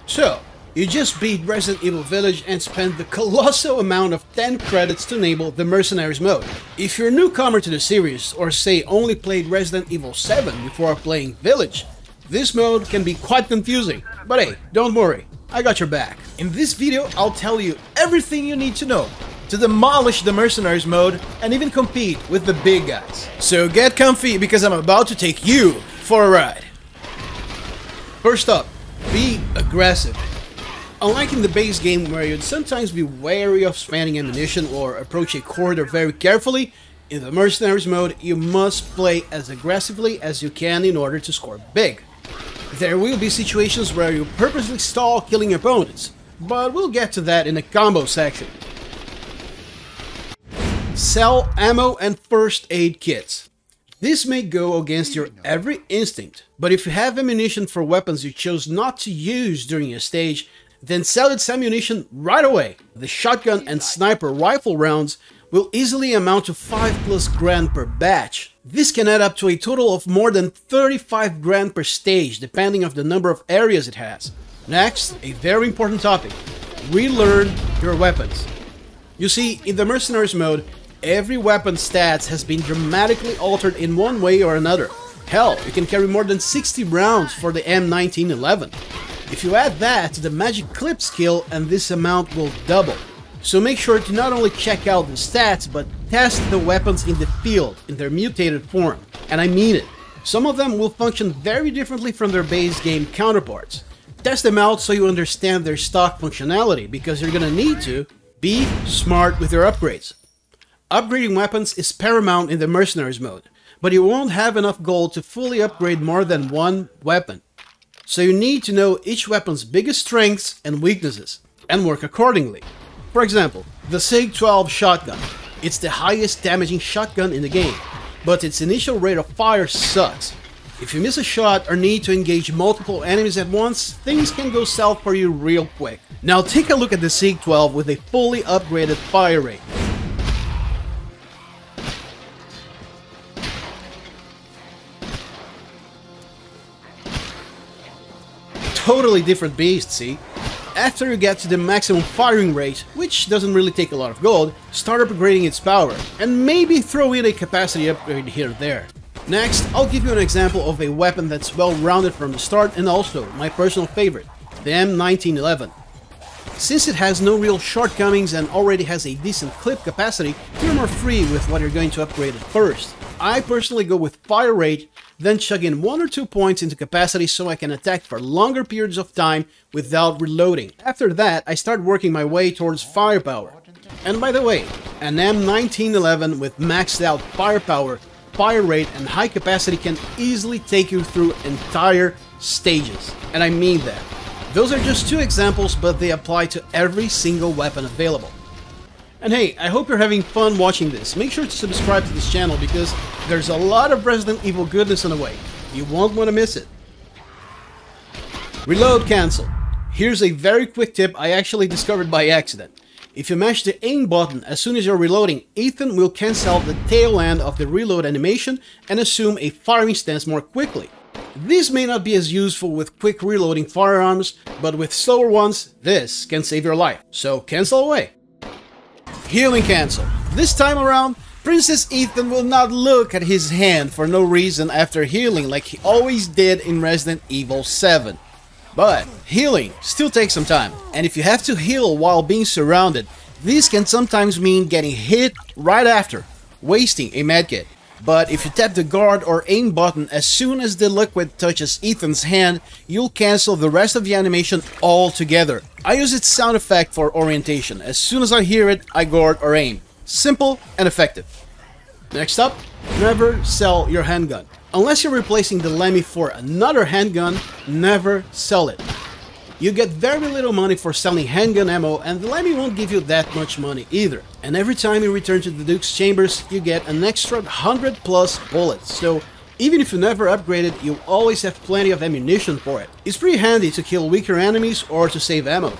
So, you just beat Resident Evil Village and spent the colossal amount of 10 credits to enable the Mercenaries mode. If you're a newcomer to the series, or say only played Resident Evil 7 before playing Village, this mode can be quite confusing, but hey, don't worry, I got your back. In this video, I'll tell you everything you need to know to demolish the Mercenaries mode and even compete with the big guys. So get comfy because I'm about to take you for a ride. First up, be aggressive. Unlike in the base game where you'd sometimes be wary of spending ammunition or approach a corridor very carefully, in the Mercenaries mode you must play as aggressively as you can in order to score big. There will be situations where you purposely stall killing opponents, but we'll get to that in the combo section. Sell ammo and first aid kits. This may go against your every instinct, but if you have ammunition for weapons you chose not to use during a stage, then sell its ammunition right away. The shotgun and sniper rifle rounds will easily amount to 5+ grand per batch. This can add up to a total of more than 35 grand per stage, depending on the number of areas it has. Next, a very important topic: relearn your weapons. You see, in the Mercenaries mode, every weapon stats has been dramatically altered in one way or another. Hell, you can carry more than 60 rounds for the M1911. If you add that to the magic clip skill, and this amount will double. So make sure to not only check out the stats, but test the weapons in the field in their mutated form. And I mean it. Some of them will function very differently from their base game counterparts. Test them out so you understand their stock functionality, because you're gonna need to be smart with your upgrades. Upgrading weapons is paramount in the Mercenaries mode, but you won't have enough gold to fully upgrade more than one weapon. So you need to know each weapon's biggest strengths and weaknesses, and work accordingly. For example, the SIG-12 shotgun. It's the highest damaging shotgun in the game, but its initial rate of fire sucks. If you miss a shot or need to engage multiple enemies at once, things can go south for you real quick. Now take a look at the SIG-12 with a fully upgraded fire rate. Totally different beast, see? After you get to the maximum firing rate, which doesn't really take a lot of gold, start upgrading its power, and maybe throw in a capacity upgrade here and there. Next, I'll give you an example of a weapon that's well rounded from the start and also my personal favorite, the M1911. Since it has no real shortcomings and already has a decent clip capacity, you're more free with what you're going to upgrade at first. I personally go with fire rate, then chug in 1 or 2 points into capacity so I can attack for longer periods of time without reloading. After that, I start working my way towards firepower. And by the way, an M1911 with maxed out firepower, fire rate and high capacity can easily take you through entire stages. And I mean that. Those are just 2 examples, but they apply to every single weapon available. And hey, I hope you're having fun watching this. Make sure to subscribe to this channel because there's a lot of Resident Evil goodness on the way. You won't want to miss it. Reload cancel. Here's a very quick tip I actually discovered by accident. If you mash the aim button as soon as you're reloading, Ethan will cancel the tail end of the reload animation and assume a firing stance more quickly. This may not be as useful with quick reloading firearms, but with slower ones, this can save your life. So cancel away. Healing cancel. This time around, Princess Ethan will not look at his hand for no reason after healing like he always did in Resident Evil 7. But healing still takes some time, and if you have to heal while being surrounded, this can sometimes mean getting hit right after, wasting a medkit. But if you tap the guard or aim button as soon as the liquid touches Ethan's hand, you'll cancel the rest of the animation altogether. I use its sound effect for orientation. As soon as I hear it, I guard or aim. Simple and effective. Next up, never sell your handgun. Unless you're replacing the Lemmy for another handgun, never sell it. You get very little money for selling handgun ammo, and the Lemmy won't give you that much money either. And every time you return to the Duke's chambers, you get an extra 100+ bullets, so even if you never upgrade it, you always have plenty of ammunition for it. It's pretty handy to kill weaker enemies or to save ammo.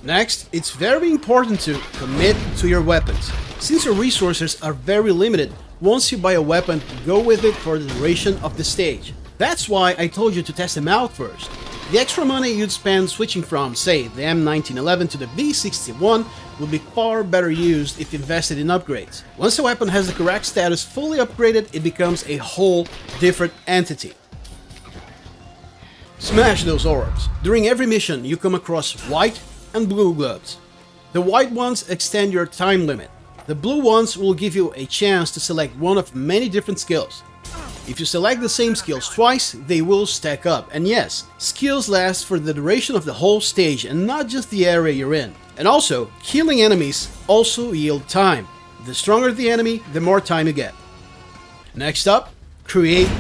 Next, it's very important to commit to your weapons. Since your resources are very limited, once you buy a weapon, go with it for the duration of the stage. That's why I told you to test them out first. The extra money you'd spend switching from, say, the M1911 to the V61 would be far better used if invested in upgrades. Once a weapon has the correct status fully upgraded, it becomes a whole different entity. Smash those orbs. During every mission, you come across white and blue gloves. The white ones extend your time limit. The blue ones will give you a chance to select one of many different skills. If you select the same skills twice, they will stack up. And yes, skills last for the duration of the whole stage and not just the area you're in. And also, killing enemies also yield time. The stronger the enemy, the more time you get. Next up, create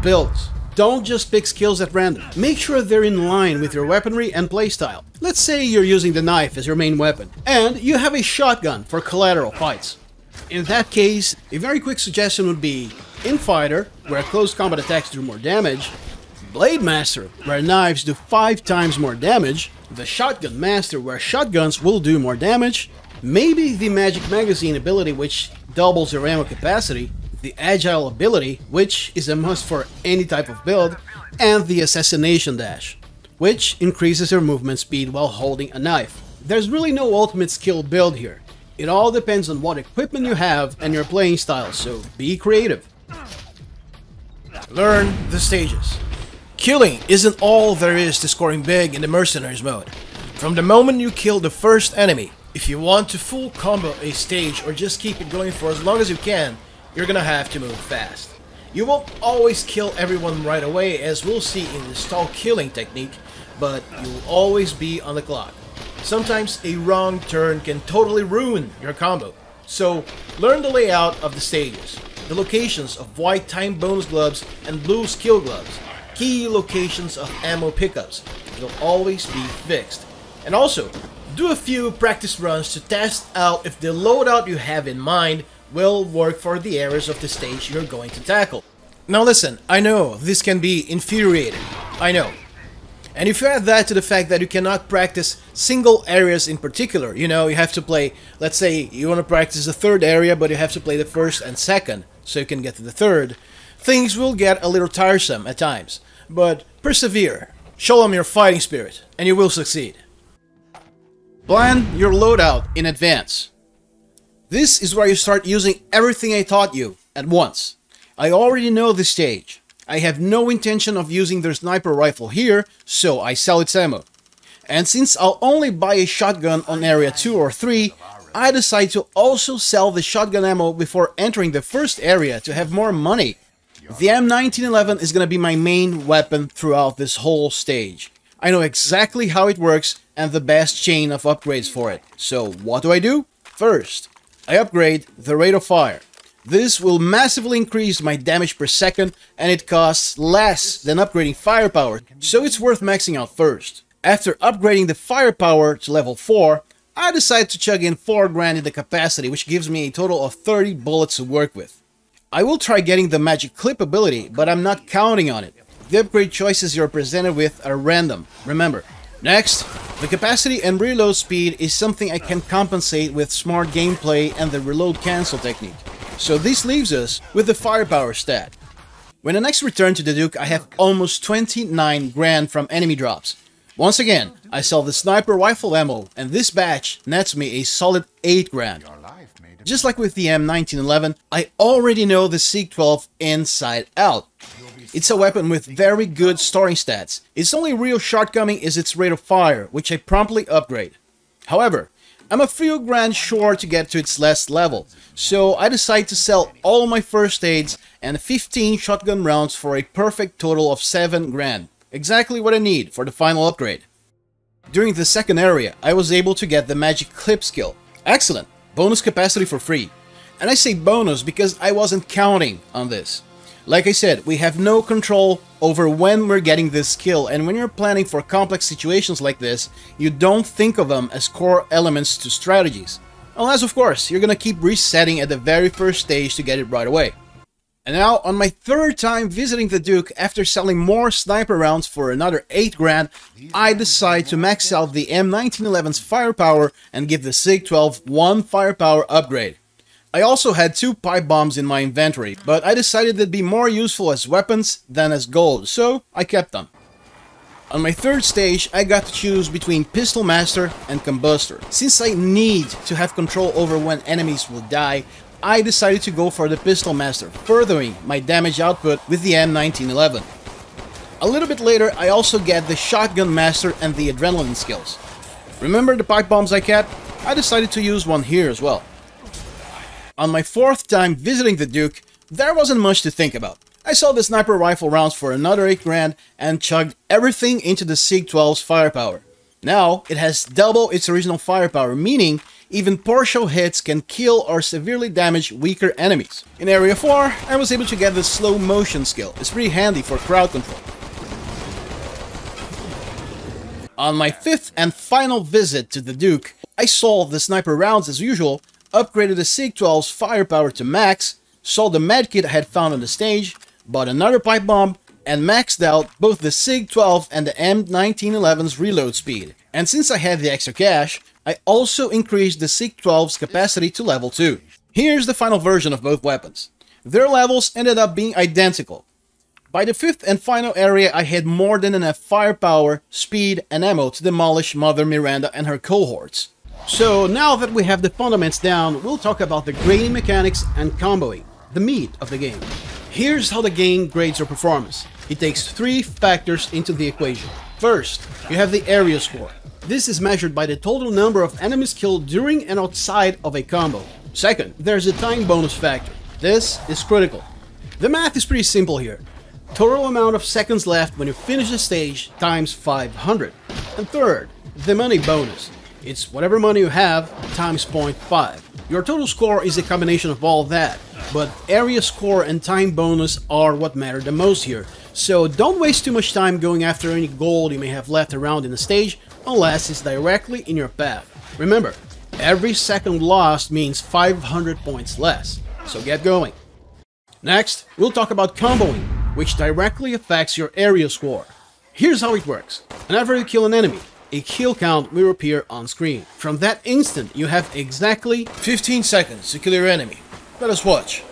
builds. Don't just pick skills at random. Make sure they're in line with your weaponry and playstyle. Let's say you're using the knife as your main weapon, and you have a shotgun for collateral fights. In that case, a very quick suggestion would be Infighter, where close combat attacks do more damage, Blade Master, where knives do 5 times more damage, the Shotgun Master, where shotguns will do more damage, maybe the Magic Magazine ability, which doubles your ammo capacity, the Agile ability, which is a must for any type of build, and the Assassination Dash, which increases your movement speed while holding a knife. There's really no ultimate skill build here. It all depends on what equipment you have and your playing style, so be creative. Learn the stages. Killing isn't all there is to scoring big in the Mercenaries mode. From the moment you kill the first enemy, if you want to full combo a stage or just keep it going for as long as you can, you're gonna have to move fast. You won't always kill everyone right away, as we'll see in the stall killing technique, but you'll always be on the clock. Sometimes a wrong turn can totally ruin your combo. So learn the layout of the stages, the locations of white time bonus gloves and blue skill gloves, key locations of ammo pickups. They'll always be fixed. And also, do a few practice runs to test out if the loadout you have in mind will work for the areas of the stage you're going to tackle. Now listen, I know this can be infuriating. I know. And if you add that to the fact that you cannot practice single areas in particular, you know, you have to play, let's say you want to practice the third area, but you have to play the first and second, so you can get to the third, things will get a little tiresome at times. But persevere, show them your fighting spirit, and you will succeed. Plan your loadout in advance. This is where you start using everything I taught you at once. I already know this stage. I have no intention of using their sniper rifle here, so I sell its ammo. And since I'll only buy a shotgun on area 2 or 3, I decide to also sell the shotgun ammo before entering the first area to have more money. The M1911 is gonna be my main weapon throughout this whole stage. I know exactly how it works and the best chain of upgrades for it. So what do? First, I upgrade the rate of fire. This will massively increase my damage per second, and it costs less than upgrading firepower, so it's worth maxing out first. After upgrading the firepower to level 4, I decide to chug in 4 grand in the capacity, which gives me a total of 30 bullets to work with. I will try getting the magic clip ability, but I'm not counting on it. The upgrade choices you're presented with are random, remember. Next, the capacity and reload speed is something I can compensate with smart gameplay and the reload cancel technique. So this leaves us with the firepower stat. When I next return to the Duke, I have almost 29 grand from enemy drops. Once again, I sell the sniper rifle ammo, and this batch nets me a solid 8 grand. Just like with the M1911, I already know the SIG-12 inside out. It's a weapon with very good starting stats. Its only real shortcoming is its rate of fire, which I promptly upgrade. However, I'm a few grand short to get to its last level, so I decide to sell all my first aids and 15 shotgun rounds for a perfect total of 7 grand. Exactly what I need for the final upgrade. During the second area, I was able to get the magic clip skill. Excellent! Bonus capacity for free. And I say bonus because I wasn't counting on this. Like I said, we have no control over when we're getting this skill, and when you're planning for complex situations like this, you don't think of them as core elements to strategies. Unless, of course, you're gonna keep resetting at the very first stage to get it right away. And now, on my third time visiting the Duke, after selling more sniper rounds for another 8 grand, I decide to max out the M1911's firepower and give the SIG-12 one firepower upgrade. I also had 2 pipe bombs in my inventory, but I decided they'd be more useful as weapons than as gold, so I kept them. On my third stage, I got to choose between Pistol Master and Combustor. Since I need to have control over when enemies will die, I decided to go for the Pistol Master, furthering my damage output with the M1911. A little bit later, I also get the Shotgun Master and the Adrenaline skills. Remember the pipe bombs I kept? I decided to use one here as well. On my fourth time visiting the Duke, there wasn't much to think about. I sold the sniper rifle rounds for another 8 grand and chugged everything into the SIG-12's firepower. Now, it has double its original firepower, meaning even partial hits can kill or severely damage weaker enemies. In Area 4, I was able to get the slow motion skill. It's pretty handy for crowd control. On my fifth and final visit to the Duke, I sold the sniper rounds as usual, upgraded the SIG-12's firepower to max, sold the medkit I had found on the stage, bought another pipe bomb, and maxed out both the SIG-12 and the M1911's reload speed. And since I had the extra cash, I also increased the SIG-12's capacity to level 2. Here's the final version of both weapons. Their levels ended up being identical. By the fifth and final area, I had more than enough firepower, speed, and ammo to demolish Mother Miranda and her cohorts. So now that we have the fundamentals down, we'll talk about the grading mechanics and comboing, the meat of the game. Here's how the game grades your performance. It takes 3 factors into the equation. First, you have the area score. This is measured by the total number of enemies killed during and outside of a combo. Second, there's a time bonus factor. This is critical. The math is pretty simple here. Total amount of seconds left when you finish the stage times 500. And third, the money bonus. It's whatever money you have times 0.5. Your total score is a combination of all that, but area score and time bonus are what matter the most here. So don't waste too much time going after any gold you may have left around in the stage unless it's directly in your path. Remember, every second lost means 500 points less, so get going. Next, we'll talk about comboing, which directly affects your area score. Here's how it works. Whenever you kill an enemy, a kill count will appear on screen. From that instant, you have exactly 15 seconds to kill your enemy. Let us watch.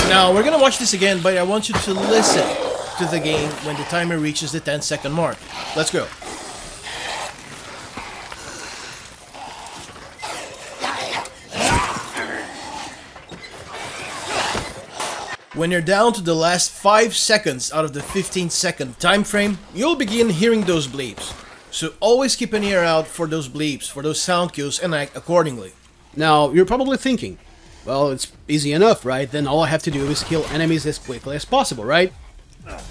Now, we're gonna watch this again, but I want you to listen to the game when the timer reaches the 10-second mark. Let's go. When you're down to the last 5 seconds out of the 15-second time frame, you'll begin hearing those bleeps. So always keep an ear out for those bleeps, for those sound cues, and act accordingly. Now, you're probably thinking, well, it's easy enough, right? Then all I have to do is kill enemies as quickly as possible, right?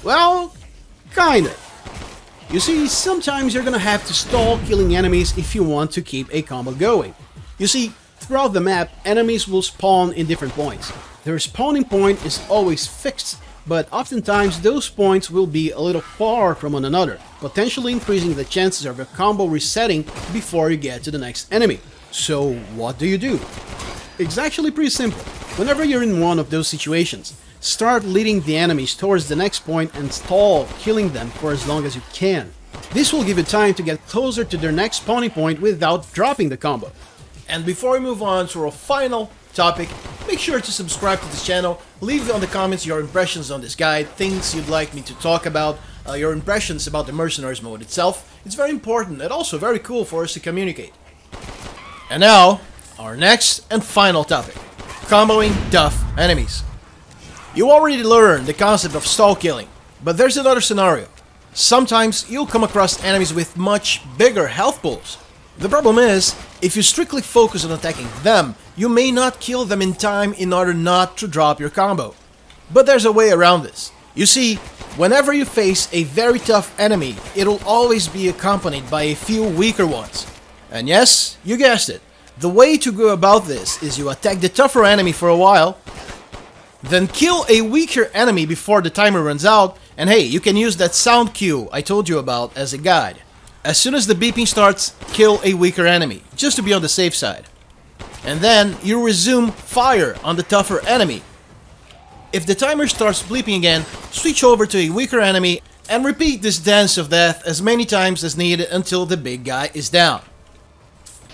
Well, kinda. You see, sometimes you're gonna have to stall killing enemies if you want to keep a combo going. You see, throughout the map, enemies will spawn in different points. Their spawning point is always fixed, but oftentimes those points will be a little far from one another, potentially increasing the chances of your combo resetting before you get to the next enemy. So what do? It's actually pretty simple. Whenever you're in one of those situations, start leading the enemies towards the next point and stall killing them for as long as you can. This will give you time to get closer to their next spawning point without dropping the combo. And before we move on to our final topic, make sure to subscribe to this channel, leave on the comments your impressions on this guide, things you'd like me to talk about, your impressions about the Mercenaries mode itself. It's very important and also very cool for us to communicate. And now, our next and final topic, comboing tough enemies. You already learned the concept of stall killing, but there's another scenario. Sometimes you'll come across enemies with much bigger health pools. The problem is, if you strictly focus on attacking them, you may not kill them in time in order not to drop your combo. But there's a way around this. You see, whenever you face a very tough enemy, it'll always be accompanied by a few weaker ones. And yes, you guessed it. The way to go about this is you attack the tougher enemy for a while, then kill a weaker enemy before the timer runs out, and hey, you can use that sound cue I told you about as a guide. As soon as the beeping starts, kill a weaker enemy, just to be on the safe side. And then you resume fire on the tougher enemy. If the timer starts bleeping again, switch over to a weaker enemy and repeat this dance of death as many times as needed until the big guy is down.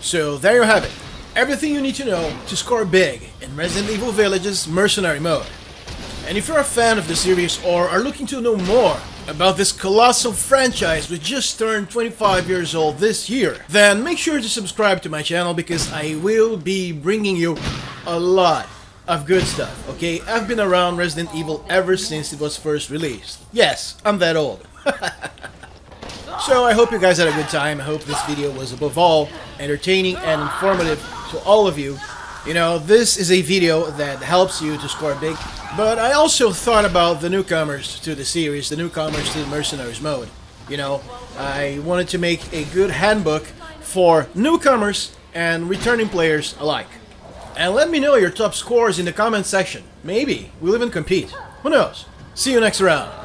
So there you have it. Everything you need to know to score big in Resident Evil Village's Mercenary mode. And if you're a fan of the series or are looking to know more about this colossal franchise which just turned 25 years old this year, then make sure to subscribe to my channel because I will be bringing you a lot of good stuff, okay? I've been around Resident Evil ever since it was first released. Yes, I'm that old. So I hope you guys had a good time. I hope this video was above all entertaining and informative to all of you. You know, this is a video that helps you to score big, but I also thought about the newcomers to the series, the newcomers to the Mercenaries mode. You know, I wanted to make a good handbook for newcomers and returning players alike. And let me know your top scores in the comment section. Maybe we'll even compete. Who knows? See you next round.